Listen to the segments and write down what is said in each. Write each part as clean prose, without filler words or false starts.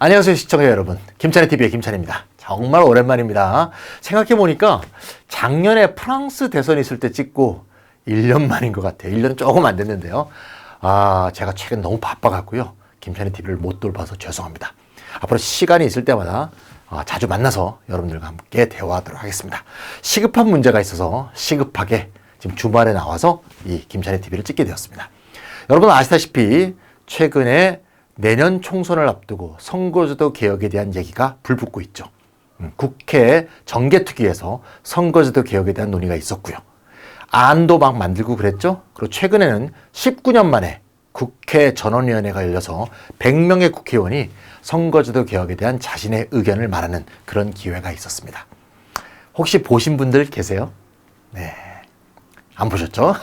안녕하세요 시청자 여러분, 김찬희TV의 김찬희입니다. 정말 오랜만입니다. 생각해보니까 작년에 프랑스 대선 있을 때 찍고 1년 만인 것 같아요. 1년은 조금 안 됐는데요. 제가 최근 너무 바빠갖고요, 김찬희TV를 못 돌봐서 죄송합니다. 앞으로 시간이 있을 때마다 자주 만나서 여러분들과 함께 대화하도록 하겠습니다. 시급한 문제가 있어서 시급하게 지금 주말에 나와서 이 김찬희TV를 찍게 되었습니다. 여러분 아시다시피 최근에 내년 총선을 앞두고 선거제도 개혁에 대한 얘기가 불붙고 있죠. 국회 정개특위에서 선거제도 개혁에 대한 논의가 있었고요. 안도 막 만들고 그랬죠. 그리고 최근에는 19년 만에 국회 전원위원회가 열려서 100명의 국회의원이 선거제도 개혁에 대한 자신의 의견을 말하는 그런 기회가 있었습니다. 혹시 보신 분들 계세요? 네. 안 보셨죠?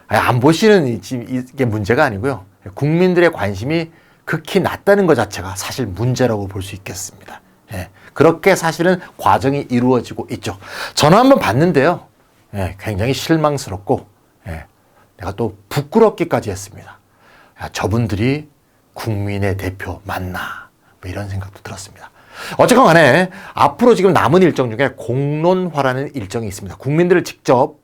안 보시는 이게 문제가 아니고요. 국민들의 관심이 극히 낮다는 것 자체가 사실 문제라고 볼 수 있겠습니다. 그렇게 사실은 과정이 이루어지고 있죠. 전화 한번 봤는데요. 굉장히 실망스럽고 내가 또 부끄럽기까지 했습니다. 저분들이 국민의 대표 맞나? 뭐 이런 생각도 들었습니다. 어쨌건 간에 앞으로 지금 남은 일정 중에 공론화라는 일정이 있습니다. 국민들을 직접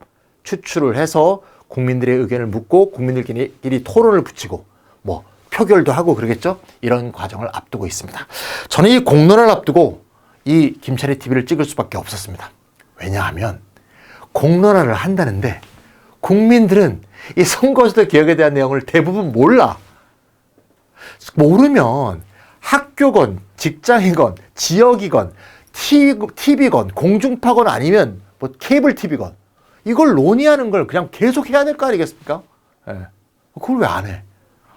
추출을 해서 국민들의 의견을 묻고 국민들끼리 토론을 붙이고 뭐 표결도 하고 그러겠죠. 이런 과정을 앞두고 있습니다. 저는 이 공론화를 앞두고 이 김찬희TV를 찍을 수밖에 없었습니다. 왜냐하면 공론화를 한다는데 국민들은 이 선거제도 개혁에 대한 내용을 대부분 몰라. 모르면 학교건 직장이건 지역이건 TV건 공중파건 아니면 뭐 케이블 TV건 이걸 논의하는 걸 그냥 계속 해야 될 거 아니겠습니까? 그걸 왜 안 해?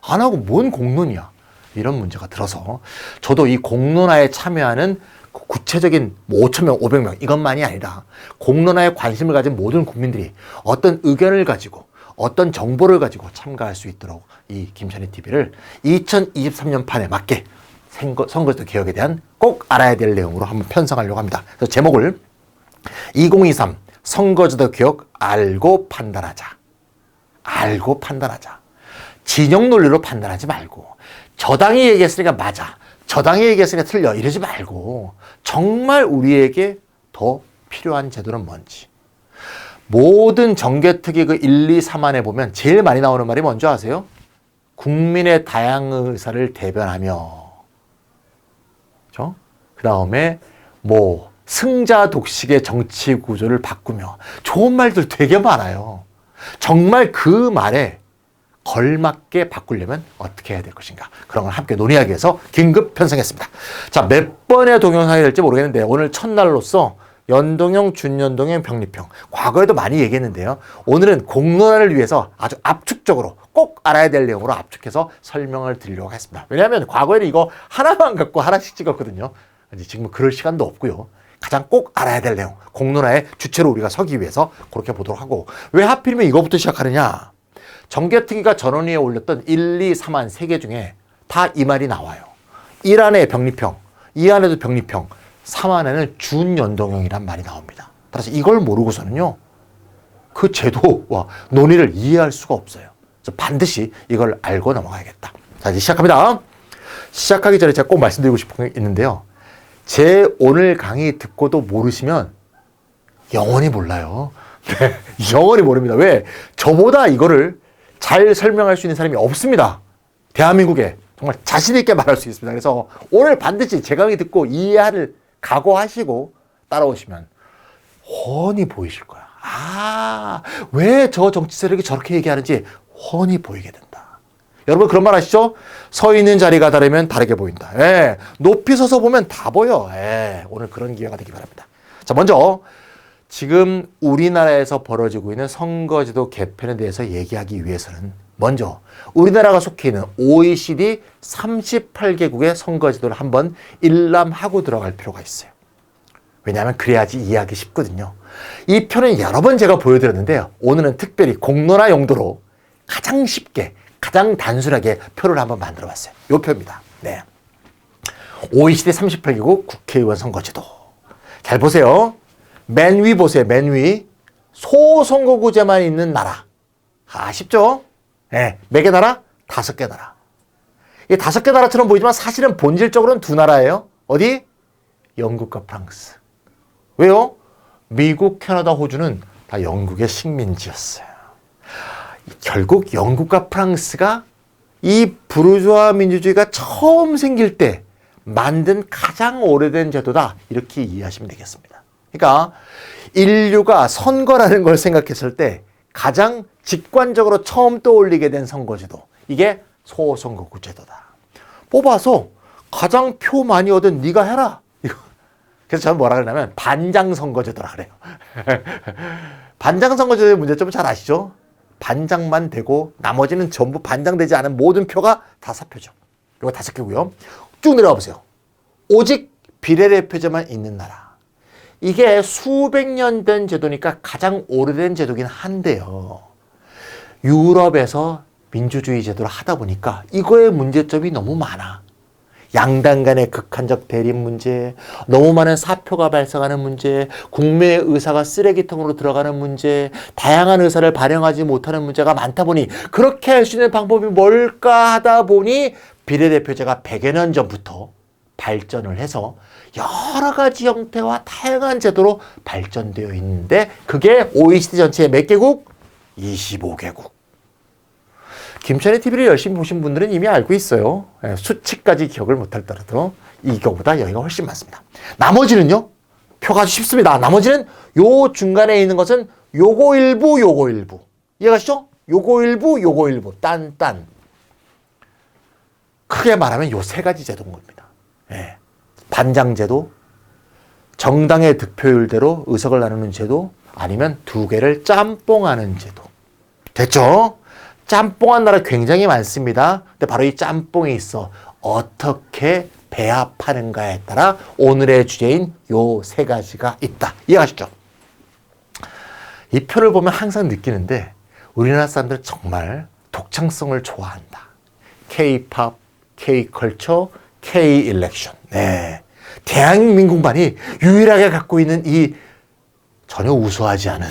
안 하고 뭔 공론이야? 이런 문제가 들어서 저도 이 공론화에 참여하는 구체적인 5,000명, 500명 이것만이 아니라 공론화에 관심을 가진 모든 국민들이 어떤 의견을 가지고 어떤 정보를 가지고 참가할 수 있도록 이 김찬희TV를 2023년 판에 맞게 선거제도 개혁에 대한 꼭 알아야 될 내용으로 한번 편성하려고 합니다. 그래서 제목을 2023 선거제도 개혁 알고 판단하자. 알고 판단하자. 진영 논리로 판단하지 말고 저 당이 얘기했으니까 맞아. 저 당이 얘기했으니까 틀려. 이러지 말고 정말 우리에게 더 필요한 제도는 뭔지. 모든 정개특위 그 1, 2, 3안에 보면 제일 많이 나오는 말이 뭔지 아세요? 국민의 다양한 의사를 대변하며 그 다음에 뭐 승자 독식의 정치 구조를 바꾸며 좋은 말들 되게 많아요. 정말 그 말에 걸맞게 바꾸려면 어떻게 해야 될 것인가. 그런 걸 함께 논의하기 위해서 긴급 편성했습니다. 자, 몇 번의 동영상이 될지 모르겠는데 오늘 첫날로서 연동형, 준연동형, 병립형. 과거에도 많이 얘기했는데요. 오늘은 공론화를 위해서 아주 압축적으로 꼭 알아야 될 내용으로 압축해서 설명을 드리려고 했습니다. 왜냐하면 과거에는 이거 하나만 갖고 하나씩 찍었거든요. 지금은 그럴 시간도 없고요. 가장 꼭 알아야 될 내용, 공론화의 주체로 우리가 서기 위해서 그렇게 보도록 하고, 왜 하필이면 이거부터 시작하느냐. 정개특위가 전원위에 올렸던 1, 2, 3안 3개 중에 다 이 말이 나와요. 1안에 병립형, 2안에도 병립형, 3안에는 준연동형이란 말이 나옵니다. 따라서 이걸 모르고서는요, 그 제도와 논의를 이해할 수가 없어요. 그래서 반드시 이걸 알고 넘어가야겠다. 자, 이제 시작합니다. 시작하기 전에 제가 꼭 말씀드리고 싶은 게 있는데요. 제 오늘 강의 듣고도 모르시면 영원히 몰라요. 네, 영원히 모릅니다. 왜? 저보다 이거를 잘 설명할 수 있는 사람이 없습니다. 대한민국에 정말 자신 있게 말할 수 있습니다. 그래서 오늘 반드시 제 강의 듣고 이해를 각오하시고 따라오시면 훤히 보이실 거야. 왜 저 정치 세력이 저렇게 얘기하는지 훤히 보이게 된다. 여러분 그런 말 아시죠? 서 있는 자리가 다르면 다르게 보인다. 높이 서서 보면 다 보여. 오늘 그런 기회가 되기 바랍니다. 자, 먼저 지금 우리나라에서 벌어지고 있는 선거제도 개편에 대해서 얘기하기 위해서는 먼저 우리나라가 속해 있는 OECD 38개국의 선거제도를 한번 일람하고 들어갈 필요가 있어요. 왜냐하면 그래야지 이해하기 쉽거든요. 이 표는 여러 번 제가 보여드렸는데요. 오늘은 특별히 공론화 용도로 가장 쉽게 가장 단순하게 표를 한번 만들어 봤어요. 이 표입니다. 네. OECD 38개국 국회의원 선거제도. 잘 보세요. 맨 위 보세요. 맨 위. 소선거구제만 있는 나라. 쉽죠? 몇 개 나라? 5개 나라. 이게 5개 나라처럼 보이지만 사실은 본질적으로는 두 나라예요. 어디? 영국과 프랑스. 왜요? 미국, 캐나다, 호주는 다 영국의 식민지였어요. 결국 영국과 프랑스가 이 부르주아 민주주의가 처음 생길 때 만든 가장 오래된 제도다. 이렇게 이해하시면 되겠습니다. 그러니까 인류가 선거라는 걸 생각했을 때 가장 직관적으로 처음 떠올리게 된 선거제도. 이게 소선거구 제도다. 뽑아서 가장 표 많이 얻은 네가 해라. 그래서 저는 뭐라 그러냐면 반장선거제도라 그래요. 반장선거제도의 문제점은 잘 아시죠? 반장만 되고 나머지는 전부 반장되지 않은 모든 표가 다 사표죠. 이거 5개고요. 쭉 내려와 보세요. 오직 비례대표제만 있는 나라. 이게 수백 년 된 제도니까 가장 오래된 제도긴 한데요. 유럽에서 민주주의 제도를 하다 보니까 이거의 문제점이 너무 많아. 양당 간의 극한적 대립 문제, 너무 많은 사표가 발생하는 문제, 국민의 의사가 쓰레기통으로 들어가는 문제, 다양한 의사를 반영하지 못하는 문제가 많다 보니 그렇게 할 수 있는 방법이 뭘까 하다 보니 비례대표제가 100여 년 전부터 발전을 해서 여러 가지 형태와 다양한 제도로 발전되어 있는데 그게 OECD 전체의 몇 개국? 25개국. 김천의 TV를 열심히 보신 분들은 이미 알고 있어요. 수치까지 기억을 못할더라도 이거보다 여기가 훨씬 많습니다. 나머지는요. 표가 아주 쉽습니다. 나머지는 요 중간에 있는 것은 요거 일부 요거 일부. 이해가시죠? 요거 일부 요거 일부. 딴. 크게 말하면 요 3가지 제도인 겁니다. 예. 반장제도, 정당의 득표율대로 의석을 나누는 제도, 아니면 2개를 짬뽕하는 제도. 됐죠? 짬뽕한 나라 굉장히 많습니다. 근데 바로 이 짬뽕이 있어. 어떻게 배합하는가에 따라 오늘의 주제인 요 3가지가 있다. 이해하시죠? 이 표를 보면 항상 느끼는데 우리나라 사람들은 정말 독창성을 좋아한다. K-팝, K-컬처, K-일렉션. 네. 대한민국만이 유일하게 갖고 있는 이 전혀 우수하지 않은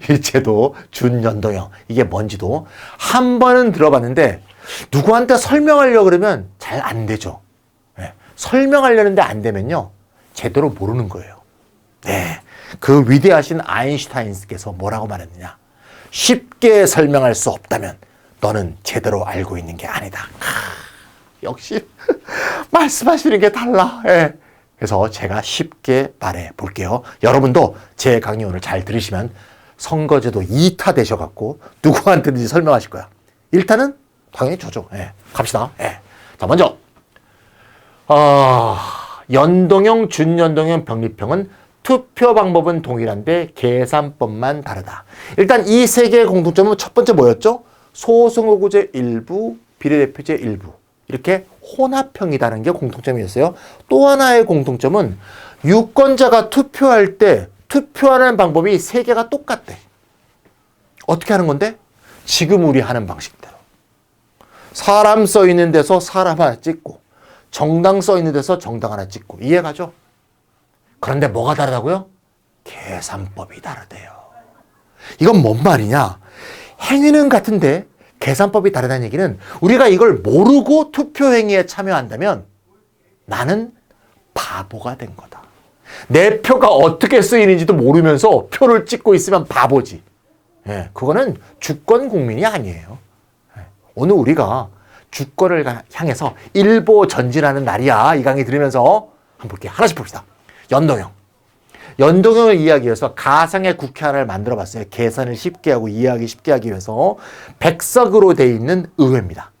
이 제도, 준연동형. 이게 뭔지도 한 번은 들어봤는데 누구한테 설명하려고 그러면 잘 안 되죠. 네. 설명하려는데 안 되면요. 제대로 모르는 거예요. 네. 그 위대하신 아인슈타인께서 뭐라고 말했느냐. 쉽게 설명할 수 없다면 너는 제대로 알고 있는 게 아니다. 역시 말씀하시는 게 달라. 네. 그래서 제가 쉽게 말해 볼게요. 여러분도 제 강의 오늘 잘 들으시면 선거제도 2타 되셔갖고 누구한테든지 설명하실 거야. 1타는 당연히 저죠. 예, 갑시다. 예. 자, 먼저 연동형, 준연동형, 병립형은 투표 방법은 동일한데 계산법만 다르다. 일단 이 3개의 공통점은 첫 번째 뭐였죠? 소선거구제 일부, 비례대표제 일부. 이렇게 혼합형이라는 게 공통점이었어요. 또 하나의 공통점은 유권자가 투표할 때 투표하는 방법이 3개가 똑같대. 어떻게 하는 건데? 지금 우리 하는 방식대로. 사람 써 있는 데서 사람 하나 찍고 정당 써 있는 데서 정당 하나 찍고. 이해가죠? 그런데 뭐가 다르다고요? 계산법이 다르대요. 이건 뭔 말이냐? 행위는 같은데 계산법이 다르다는 얘기는 우리가 이걸 모르고 투표 행위에 참여한다면 나는 바보가 된 거다. 내 표가 어떻게 쓰이는지도 모르면서 표를 찍고 있으면 바보지. 예, 그거는 주권 국민이 아니에요. 예, 오늘 우리가 주권을 향해서 일보 전진하는 날이야. 이 강의 들으면서 한번 볼게요. 하나씩 봅시다. 연동형. 연동형을 이해하기 위해서 가상의 국회 하나를 만들어 봤어요. 계산을 쉽게 하고 이해하기 쉽게 하기 위해서 100석으로 되어 있는 의회입니다.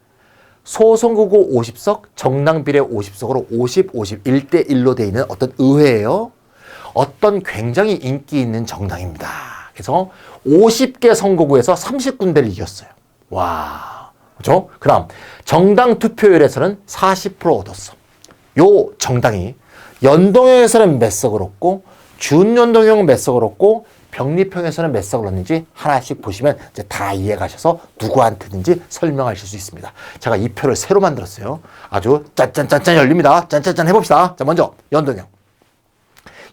소선거구 50석, 정당 비례 50석으로 50, 1대 1로 되어 있는 어떤 의회예요. 어떤 굉장히 인기 있는 정당입니다. 그래서 50개 선거구에서 30군데를 이겼어요. 와, 그렇죠? 그다음 정당 투표율에서는 40% 얻었어. 요 정당이 연동형에서는 몇 석을 얻고 준연동형은 몇 석을 얻고 병립형에서는 몇 석을 얻는지 하나씩 보시면 이제 다 이해 가셔서 누구한테든지 설명하실 수 있습니다. 제가 이 표를 새로 만들었어요. 아주 짠짠짠짠 열립니다. 짠짠짠 해봅시다. 자, 먼저 연동형.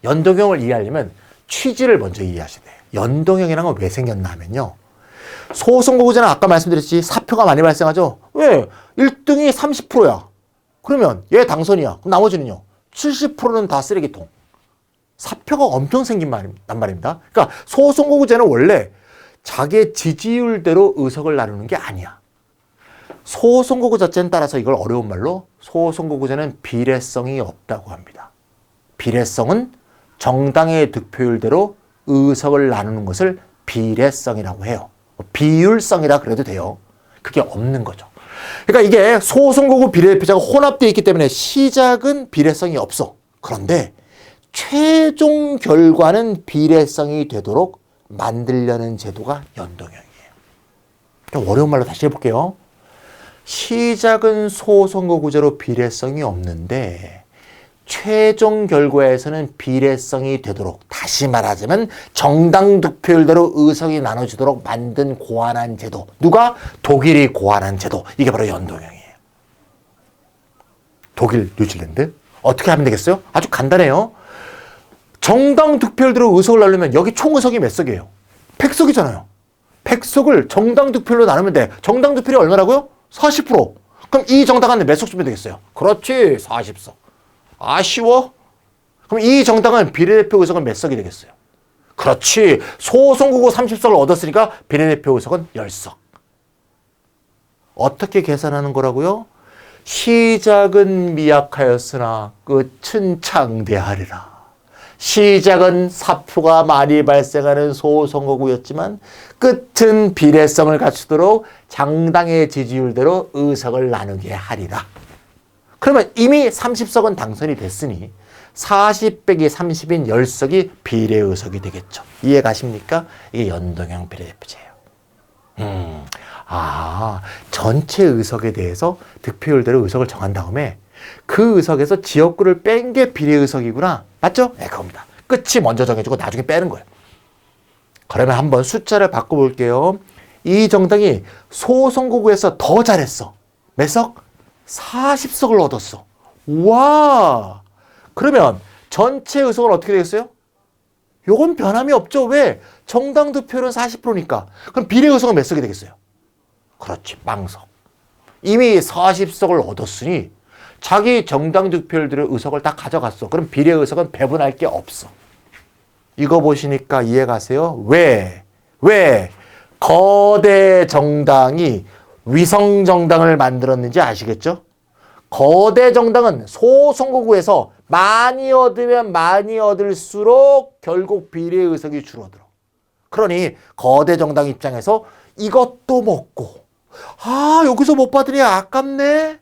연동형을 이해하려면 취지를 먼저 이해하셔야 돼요. 연동형이라는 건 왜 생겼나 하면요. 소선거구제는 아까 말씀드렸지 사표가 많이 발생하죠. 왜? 1등이 30%야. 그러면 얘 당선이야. 그럼 나머지는요? 70%는 다 쓰레기통. 사표가 엄청 생긴 말단 말입니다. 그러니까 소선거구제는 원래 자기의 지지율대로 의석을 나누는 게 아니야. 소선거구 자체는 따라서 이걸 어려운 말로 소선거구제는 비례성이 없다고 합니다. 비례성은 정당의 득표율대로 의석을 나누는 것을 비례성이라고 해요. 비율성이라 그래도 돼요. 그게 없는 거죠. 그러니까 이게 소선거구 비례대표제가 혼합되어 있기 때문에 시작은 비례성이 없어. 그런데 최종 결과는 비례성이 되도록 만들려는 제도가 연동형이에요. 좀 어려운 말로 다시 해볼게요. 시작은 소선거구제로 비례성이 없는데 최종 결과에서는 비례성이 되도록, 다시 말하자면 정당 득표율대로 의석이 나눠지도록 만든 고안한 제도. 누가? 독일이 고안한 제도. 이게 바로 연동형이에요. 독일, 뉴질랜드. 어떻게 하면 되겠어요? 아주 간단해요. 정당 득표율대로 의석을 나누면 여기 총 의석이 몇 석이에요? 100석이잖아요. 100석을 정당 득표율로 나누면 돼. 정당 득표율이 얼마라고요? 40%. 그럼 이 정당은 몇 석 주면 되겠어요? 그렇지, 40석. 아쉬워? 그럼 이 정당은 비례대표 의석은 몇 석이 되겠어요? 그렇지, 소선거구 30석을 얻었으니까 비례대표 의석은 10석. 어떻게 계산하는 거라고요? 시작은 미약하였으나 끝은 창대하리라. 시작은 사표가 많이 발생하는 소선거구였지만 끝은 비례성을 갖추도록 장당의 지지율대로 의석을 나누게 하리라. 그러면 이미 30석은 당선이 됐으니 40 빼기 30인 10석이 비례의석이 되겠죠. 이해 가십니까? 이게 연동형 비례대표제예요. 전체 의석에 대해서 득표율대로 의석을 정한 다음에 그 의석에서 지역구를 뺀 게 비례의석이구나. 맞죠? 네, 그겁니다. 끝이 먼저 정해지고 나중에 빼는 거예요. 그러면 한번 숫자를 바꿔볼게요. 이 정당이 소선거구에서 더 잘했어. 몇 석? 40석을 얻었어. 와! 그러면 전체 의석은 어떻게 되겠어요? 요건 변함이 없죠. 왜? 정당 득표율은 40%니까. 그럼 비례의석은 몇 석이 되겠어요? 그렇지, 빵석. 이미 40석을 얻었으니 자기 정당 득표율들의 의석을 다 가져갔어. 그럼 비례의석은 배분할 게 없어. 이거 보시니까 이해가세요? 왜? 거대 정당이 위성 정당을 만들었는지 아시겠죠? 거대 정당은 소선거구에서 많이 얻으면 많이 얻을수록 결국 비례의석이 줄어들어. 그러니 거대 정당 입장에서 이것도 먹고, 여기서 못 받으니 아깝네?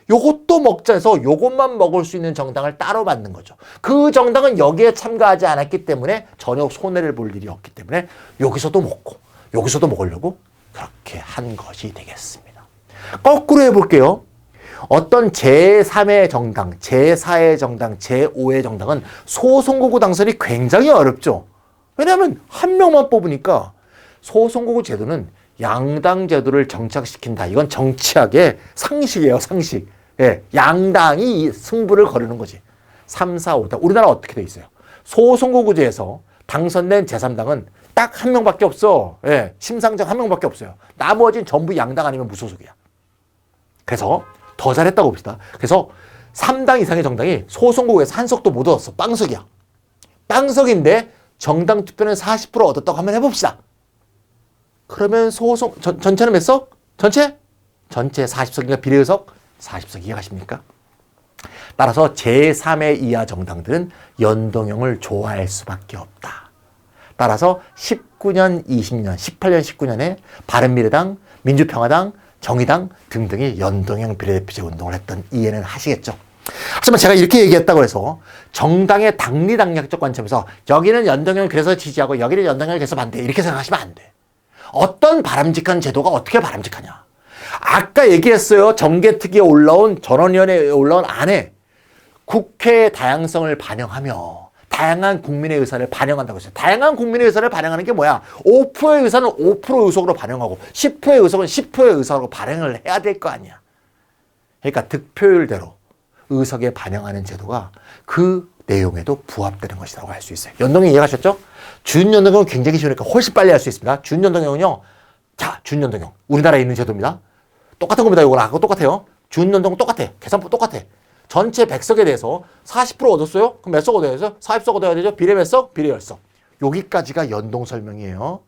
요것도 먹자 해서 요것만 먹을 수 있는 정당을 따로 만든 거죠. 그 정당은 여기에 참가하지 않았기 때문에 전혀 손해를 볼 일이 없기 때문에 여기서도 먹고 여기서도 먹으려고 그렇게 한 것이 되겠습니다. 거꾸로 해볼게요. 어떤 제3의 정당, 제4의 정당, 제5의 정당은 소선거구 당선이 굉장히 어렵죠. 왜냐하면 한 명만 뽑으니까. 소선거구 제도는 양당 제도를 정착시킨다. 이건 정치학의 상식이에요, 상식. 예, 양당이 승부를 거르는 거지. 3, 4, 5당. 우리나라 어떻게 돼 있어요? 소선거구제에서 당선된 제3당은 딱 한 명밖에 없어. 예, 심상정 한 명밖에 없어요. 나머지는 전부 양당 아니면 무소속이야. 그래서 더 잘했다고 봅시다. 그래서 3당 이상의 정당이 소선거구에서 한 석도 못 얻었어. 빵석이야. 빵석인데 정당 투표는 40% 얻었다고 한번 해봅시다. 그러면 전체는 몇 석? 전체 40석이니까 비례의석 40석. 이해가십니까? 따라서 제3의 이하 정당들은 연동형을 좋아할 수밖에 없다. 따라서 19년, 20년, 18년, 19년에 바른미래당, 민주평화당, 정의당 등등이 연동형 비례대표제 운동을 했던 이해는 하시겠죠? 하지만 제가 이렇게 얘기했다고 해서 정당의 당리당략적 관점에서 여기는 연동형을 그래서 지지하고 여기는 연동형을 그래서 반대, 이렇게 생각하시면 안 돼. 어떤 바람직한 제도가 어떻게 바람직하냐. 아까 얘기했어요. 정개특위에 올라온, 전원위원회에 올라온 안에 국회의 다양성을 반영하며 다양한 국민의 의사를 반영한다고 했어요. 다양한 국민의 의사를 반영하는 게 뭐야? 5%의 의사는 5% 의석으로 반영하고 10%의 의석은 10%의 의석으로 반영을 해야 될 거 아니야. 그러니까 득표율대로 의석에 반영하는 제도가 그 내용에도 부합되는 것이라고 할 수 있어요. 연동형 이해가셨죠? 준연동형은 굉장히 쉬우니까 훨씬 빨리 할 수 있습니다. 준연동형은요. 자, 준연동형. 우리나라에 있는 제도입니다. 똑같은 겁니다. 이거랑 아까 똑같아요. 준연동 똑같아. 계산법 똑같아. 전체 100석에 대해서 40% 얻었어요? 그럼 몇 석 얻어야 되죠? 40석 얻어야 되죠? 비례 몇 석? 비례 10석. 여기까지가 연동 설명이에요.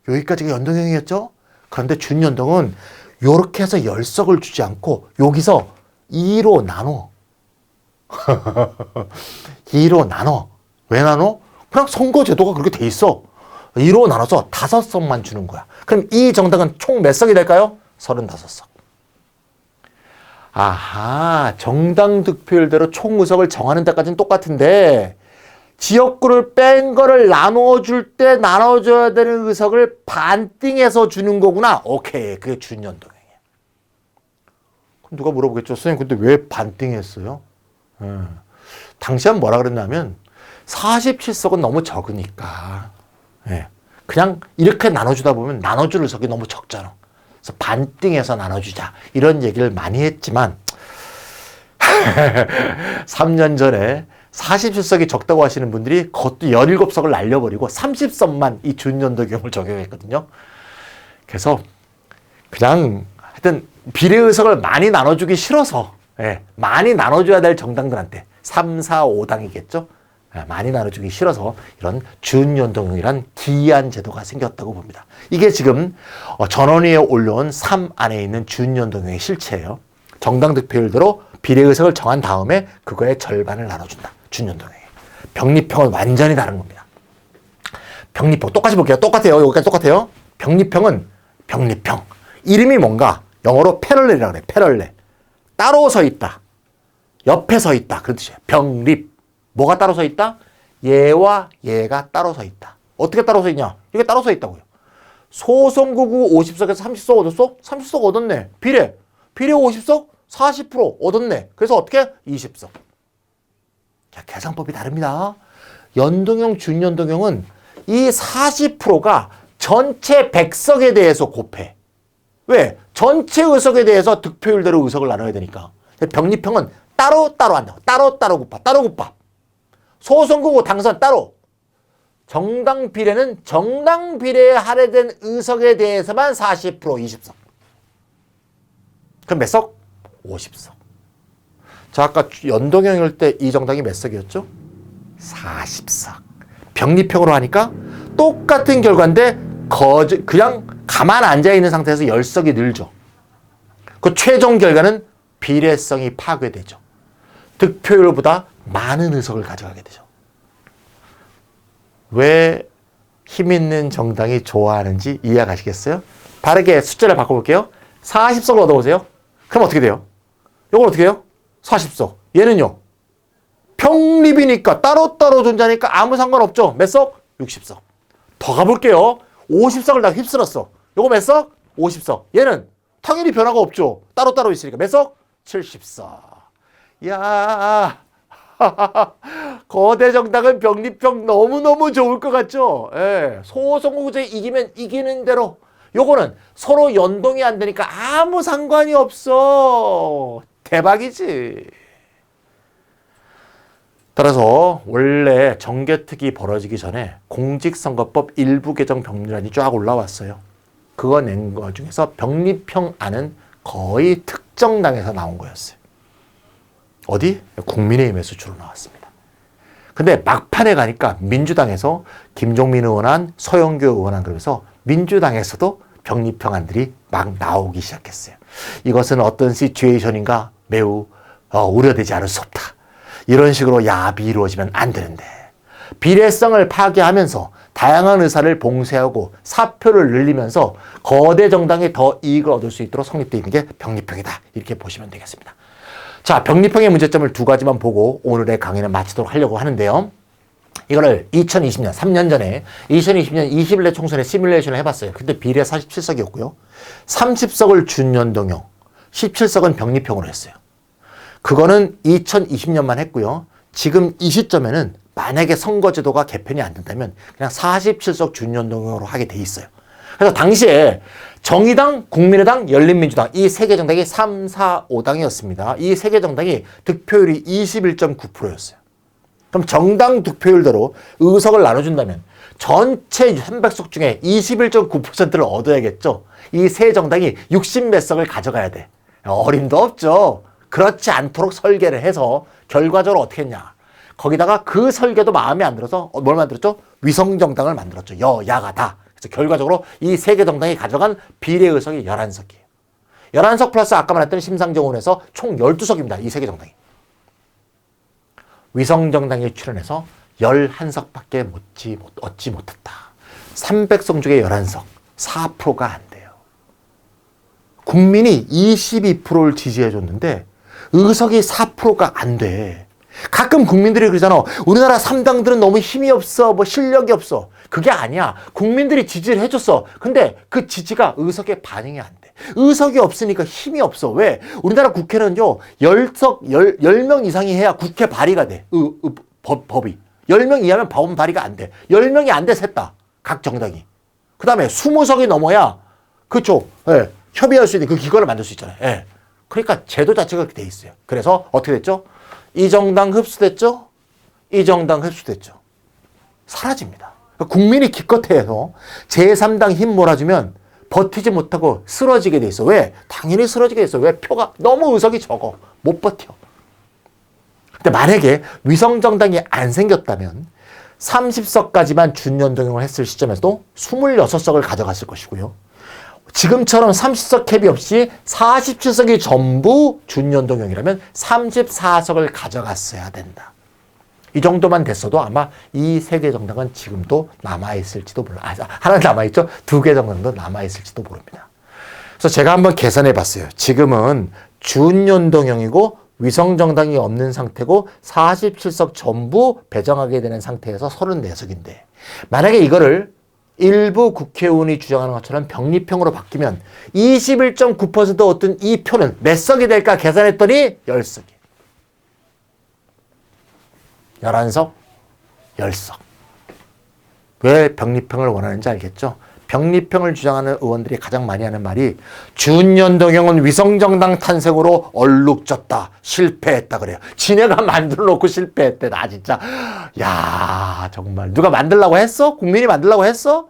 여기까지가 연동형이었죠? 그런데 준연동은 이렇게 해서 10석을 주지 않고 여기서 2로 나눠. 2로 나눠. 왜 나눠? 그냥 선거제도가 그렇게 돼 있어. 2로 나눠서 5석만 주는 거야. 그럼 이 정당은 총 몇 석이 될까요? 35석. 아하, 정당 득표율대로 총 의석을 정하는 데까지는 똑같은데 지역구를 뺀 거를 나눠줄 때 나눠줘야 되는 의석을 반띵해서 주는 거구나. 오케이, 그게 준연동형이야. 그럼 누가 물어보겠죠. 선생님, 근데 왜 반띵했어요? 당시엔 뭐라 그랬냐면 47석은 너무 적으니까 그냥 이렇게 나눠주다 보면 나눠줄 의석이 너무 적잖아. 그래서 반띵해서 나눠주자 이런 얘기를 많이 했지만 3년 전에 47석이 적다고 하시는 분들이 그것도 17석을 날려버리고 30석만 이 준연동형을 적용했거든요. 그래서 그냥 하여튼 비례의석을 많이 나눠주기 싫어서 많이 나눠줘야 될 정당들한테 3, 4, 5당이겠죠. 많이 나눠주기 싫어서 이런 준연동형이란 기이한 제도가 생겼다고 봅니다. 이게 지금 전원위에 올려온 3 안에 있는 준연동형의 실체예요. 정당 득표율대로 비례의석을 정한 다음에 그거의 절반을 나눠준다. 준연동형이. 병립형은 완전히 다른 겁니다. 병립형 똑같이 볼게요. 똑같아요. 여기까지 똑같아요. 병립형은 병립형. 이름이 뭔가 영어로 패럴렐이라고 그래. 패럴렐. 따로 서 있다. 옆에 서 있다. 그런 뜻이에요. 병립. 뭐가 따로 서 있다? 얘와 얘가 따로 서 있다. 어떻게 따로 서 있냐? 이게 따로 서 있다고요. 소선거구 50석에서 30석 얻었어? 30석 얻었네. 비례 50석? 40% 얻었네. 그래서 어떻게? 20석. 자, 계산법이 다릅니다. 연동형, 준연동형은 이 40%가 전체 100석에 대해서 곱해. 왜? 전체 의석에 대해서 득표율대로 의석을 나눠야 되니까. 병립형은 따로따로 한다고. 따로따로 곱하. 따로 곱하. 소선거구 당선 따로. 정당 비례는 정당 비례에 할애된 의석에 대해서만 40%, 20석. 그럼 몇 석? 50석. 자, 아까 연동형일 때 이 정당이 몇 석이었죠? 40석. 병립형으로 하니까 똑같은 결과인데 그냥 가만 앉아있는 상태에서 10석이 늘죠. 그 최종 결과는 비례성이 파괴되죠. 득표율보다 많은 의석을 가져가게 되죠. 왜 힘있는 정당이 좋아하는지 이해가시겠어요? 다르게 숫자를 바꿔볼게요. 40석을 얻어보세요. 그럼 어떻게 돼요? 이건 어떻게 해요? 40석. 얘는요? 병립이니까 따로따로 존재하니까 아무 상관없죠. 몇 석? 60석. 더 가볼게요. 50석을 다 휩쓸었어. 요거 몇 석? 50석. 얘는 당연히 변화가 없죠. 따로따로 있으니까. 몇 석? 70석. 야 거대 정당은 병립형 너무너무 좋을 것 같죠? 소선거구제 이기면 이기는 대로. 요거는 서로 연동이 안 되니까 아무 상관이 없어. 대박이지. 따라서 원래 정개특위 벌어지기 전에 공직선거법 일부 개정 법률안이 쫙 올라왔어요. 그거 낸 거 중에서 병립형 안은 거의 특정당에서 나온 거였어요. 어디? 국민의힘에서 주로 나왔습니다. 근데 막판에 가니까 민주당에서 김종민 의원안, 서영교 의원안 그러면서 민주당에서도 병립형안들이 막 나오기 시작했어요. 이것은 어떤 시츄에이션인가 매우 우려되지 않을 수 없다. 이런 식으로 야합이 이루어지면 안 되는데 비례성을 파괴하면서 다양한 의사를 봉쇄하고 사표를 늘리면서 거대 정당이 더 이익을 얻을 수 있도록 성립되어 있는 게 병립형이다. 이렇게 보시면 되겠습니다. 자, 병립형의 문제점을 두 가지만 보고 오늘의 강의는 마치도록 하려고 하는데요. 이거를 2020년, 3년 전에 2020년 21대 총선에 시뮬레이션을 해봤어요. 근데 비례 47석이었고요. 30석을 준연동형, 17석은 병립형으로 했어요. 그거는 2020년만 했고요. 지금 이 시점에는 만약에 선거제도가 개편이 안 된다면 그냥 47석 준연동형으로 하게 돼 있어요. 그래서 당시에 정의당, 국민의당, 열린민주당 이 세 개 정당이 3, 4, 5당이었습니다. 이 세 개 정당이 득표율이 21.9%였어요. 그럼 정당 득표율대로 의석을 나눠준다면 전체 300석 중에 21.9%를 얻어야겠죠. 이 세 정당이 60몇 석을 가져가야 돼. 어림도 없죠. 그렇지 않도록 설계를 해서 결과적으로 어떻게 했냐. 거기다가 그 설계도 마음에 안 들어서 뭘 만들었죠? 위성정당을 만들었죠. 여야가 다. 그래서 결과적으로 이 세 개 정당이 가져간 비례 의석이 11석이에요. 11석 플러스 아까 말했던 심상정원에서 총 12석입니다. 이 세 개 정당이. 위성정당이 출연해서 11석밖에 얻지 못했다. 300석 중에 11석, 4%가 안 돼요. 국민이 22%를 지지해줬는데 의석이 4%가 안 돼. 가끔 국민들이 그러잖아. 우리나라 3당들은 너무 힘이 없어. 뭐 실력이 없어. 그게 아니야. 국민들이 지지를 해줬어. 근데 그 지지가 의석에 반영이 안 돼. 의석이 없으니까 힘이 없어. 왜? 우리나라 국회는요. 10명 이상이 해야 국회 발의가 돼. 법이. 10명 이하면 법은 발의가 안 돼. 10명이 안 돼, 셋 다. 각 정당이. 그 다음에 20석이 넘어야 그쵸. 예, 협의할 수 있는 그 기관을 만들 수 있잖아요. 예. 그러니까 제도 자체가 그렇게 돼 있어요. 그래서 어떻게 됐죠? 이 정당 흡수됐죠? 이 정당 흡수됐죠? 사라집니다. 그러니까 국민이 기껏해서 제3당 힘 몰아주면 버티지 못하고 쓰러지게 돼 있어. 왜? 당연히 쓰러지게 돼 있어. 왜? 표가 너무 의석이 적어. 못 버텨. 근데 만약에 위성정당이 안 생겼다면 30석까지만 준연동형을 했을 시점에서도 26석을 가져갔을 것이고요. 지금처럼 30석 캡이 없이 47석이 전부 준연동형이라면 34석을 가져갔어야 된다. 이 정도만 됐어도 아마 이 세 개 정당은 지금도 남아있을지도 몰라. 하나 남아있죠? 2개 정당도 남아있을지도 모릅니다. 그래서 제가 한번 계산해 봤어요. 지금은 준연동형이고 위성정당이 없는 상태고 47석 전부 배정하게 되는 상태에서 34석인데 만약에 이거를 일부 국회의원이 주장하는 것처럼 병립형으로 바뀌면 21.9% 얻던 이 표는 몇 석이 될까 계산했더니 10석이. 11석, 10석. 왜 병립형을 원하는지 알겠죠? 병립형을 주장하는 의원들이 가장 많이 하는 말이 준연동형은 위성정당 탄생으로 얼룩졌다. 실패했다 그래요. 지네가 만들어 놓고 실패했대. 나 진짜. 야 정말 누가 만들라고 했어? 국민이 만들라고 했어?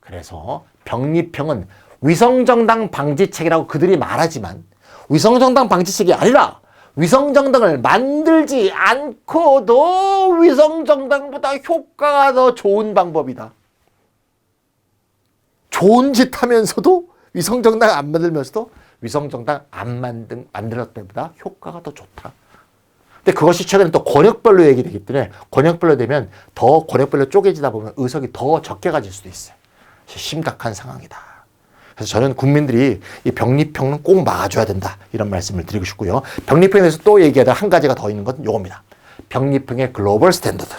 그래서 병립형은 위성정당 방지책이라고 그들이 말하지만 위성정당 방지책이 아니라 위성정당을 만들지 않고도 위성정당보다 효과가 더 좋은 방법이다. 좋은 짓 하면서도 위성정당 안 만들면서도 위성정당 안 만들었을 때보다 효과가 더 좋다. 근데 그것이 최근에 또 권역별로 얘기되기 때문에 권역별로 되면 더 권역별로 쪼개지다 보면 의석이 더 적게 가질 수도 있어요. 심각한 상황이다. 그래서 저는 국민들이 이 병립형은 꼭 막아줘야 된다. 이런 말씀을 드리고 싶고요. 병립형에 대해서 또 얘기하다 한 가지가 더 있는 건 요겁니다. 병립형의 글로벌 스탠더드.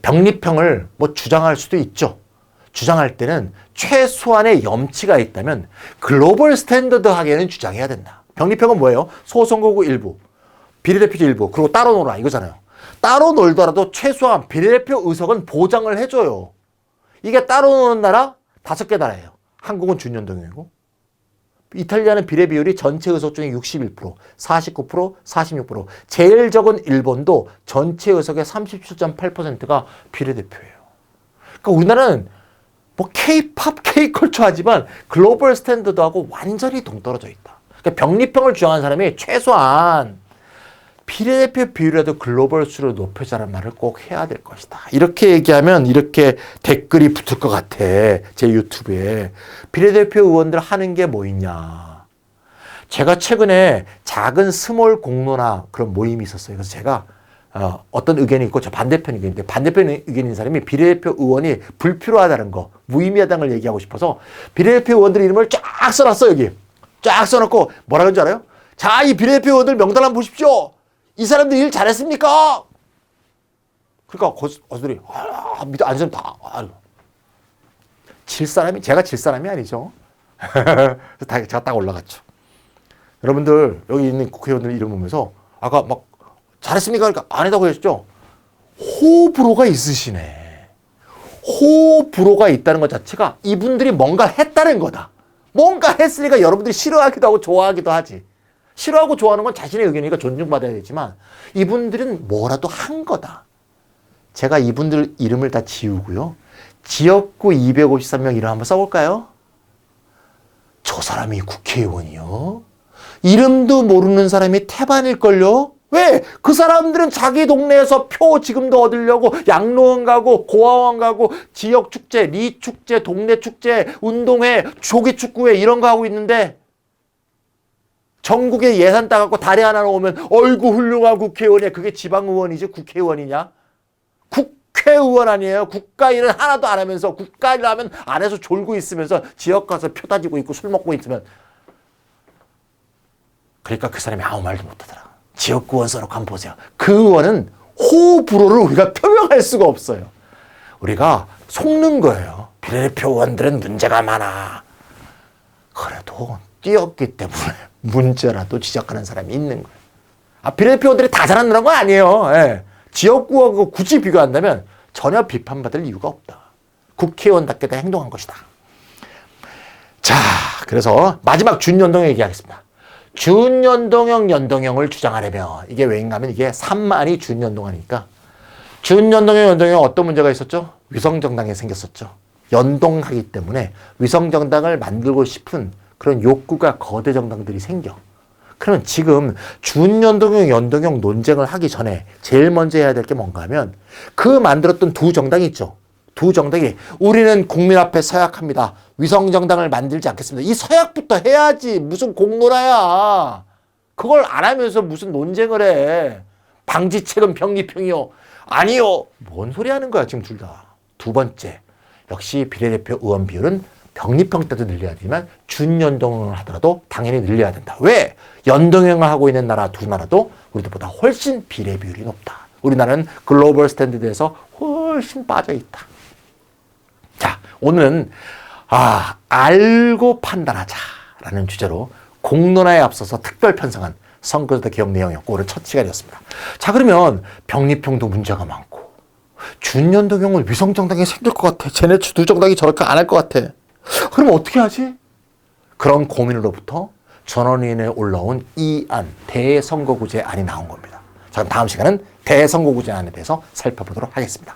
병립형을 뭐 주장할 수도 있죠. 주장할 때는 최소한의 염치가 있다면 글로벌 스탠더드하게는 주장해야 된다. 병립형은 뭐예요? 소선거구 일부, 비례대표제 일부, 그리고 따로 놀아 이거잖아요. 따로 놀더라도 최소한 비례대표 의석은 보장을 해줘요. 이게 따로 노는 나라 5개 나라예요. 한국은 준연동형이고 이탈리아는 비례 비율이 전체 의석 중에 61%, 49%, 46%. 제일 적은 일본도 전체 의석의 37.8%가 비례대표예요. 그러니까 우리나라는 뭐 K-팝, K-컬처 하지만 글로벌 스탠더드하고 완전히 동떨어져 있다. 그러니까 병립형을 주장하는 사람이 최소한 비례대표 비율이라도 글로벌 수를 높여자는 말을 꼭 해야 될 것이다. 이렇게 얘기하면 이렇게 댓글이 붙을 것 같아. 제 유튜브에. 비례대표 의원들 하는 게 뭐 있냐. 제가 최근에 작은 스몰 공론화 그런 모임이 있었어요. 그래서 제가 어떤 의견이 있고 저 반대편 의견인데 반대편 의견인 사람이 비례대표 의원이 불필요하다는 거, 무의미하다는 걸 얘기하고 싶어서 비례대표 의원들 이름을 쫙 써놨어 여기. 쫙 써놓고 뭐라 그런지 알아요? 자, 이 비례대표 의원들 명단 한번 보십시오. 이 사람들 일 잘했습니까? 그러니까 어들이 안 쓰면 다 질 사람이 제가 질 사람이 아니죠. 그래서 제가 딱 올라갔죠. 여러분들 여기 있는 국회의원들 이름 보면서 아까 막 잘했습니까? 그러니까 아니다고 했죠. 호불호가 있으시네. 호불호가 있다는 것 자체가 이분들이 뭔가 했다는 거다. 뭔가 했으니까 여러분들이 싫어하기도 하고 좋아하기도 하지. 싫어하고 좋아하는 건 자신의 의견이니까 존중받아야 되지만 이분들은 뭐라도 한 거다. 제가 이분들 이름을 다 지우고요. 지역구 253명 이름 한번 써볼까요? 저 사람이 국회의원이요? 이름도 모르는 사람이 태반일걸요? 왜? 그 사람들은 자기 동네에서 표 지금도 얻으려고 양로원 가고 고아원 가고 지역 축제, 리 축제, 동네 축제, 운동회, 조기 축구회 이런 거 하고 있는데 전국에 예산 따갖고 다리 하나 놓으면 어이구 훌륭한 국회의원이야. 그게 지방의원이지 국회의원이냐? 국회의원 아니에요. 국가 일은 하나도 안 하면서 국가 일 하면 안에서 졸고 있으면서 지역 가서 표 따지고 있고 술 먹고 있으면 그러니까 그 사람이 아무 말도 못하더라. 지역구 의원 써놓고 한번 보세요. 그 의원은 호불호를 우리가 표명할 수가 없어요. 우리가 속는 거예요. 비례대표 의원들은 문제가 많아. 그래도 뛰었기 때문에 문제라도 지적하는 사람이 있는 거예요. 비례대표 의원들이 다 잘한다는 건 아니에요. 예. 지역구하고 굳이 비교한다면 전혀 비판받을 이유가 없다. 국회의원답게 다 행동한 것이다. 자, 그래서 마지막 준연동형 얘기하겠습니다. 준연동형, 연동형을 주장하려면 이게 왜인가 하면 이게 산만이 준연동하니까 준연동형, 연동형 어떤 문제가 있었죠? 위성정당이 생겼었죠. 연동하기 때문에 위성정당을 만들고 싶은 그런 욕구가 거대 정당들이 생겨. 그러면 지금 준연동형, 연동형 논쟁을 하기 전에 제일 먼저 해야 될 게 뭔가 하면 그 만들었던 두 정당이 있죠. 두 정당이 우리는 국민 앞에 서약합니다. 위성정당을 만들지 않겠습니다. 이 서약부터 해야지. 무슨 공론화야. 그걸 안 하면서 무슨 논쟁을 해. 방지책은 병리평이요. 아니요. 뭔 소리 하는 거야 지금 둘 다. 두 번째, 역시 비례대표 의원 비율은 병리평 때도 늘려야 되지만 준연동형을 하더라도 당연히 늘려야 된다. 왜? 연동형을 하고 있는 나라 두 나라도 우리들보다 훨씬 비례 비율이 높다. 우리나라는 글로벌 스탠드드에서 훨씬 빠져있다. 자, 오늘은 알고 판단하자라는 주제로 공론화에 앞서서 특별 편성한 선거제도 개혁 내용이었고 오늘 첫 시간이었습니다. 자, 그러면 병리평도 문제가 많고 준연동형은 위성정당이 생길 것 같아. 쟤네 두 정당이 저렇게 안 할 것 같아. 그럼 어떻게 하지? 그런 고민으로부터 전원위원회에 올라온 이 안, 대선거구제 안이 나온 겁니다. 자, 그럼 다음 시간은 대선거구제 안에 대해서 살펴보도록 하겠습니다.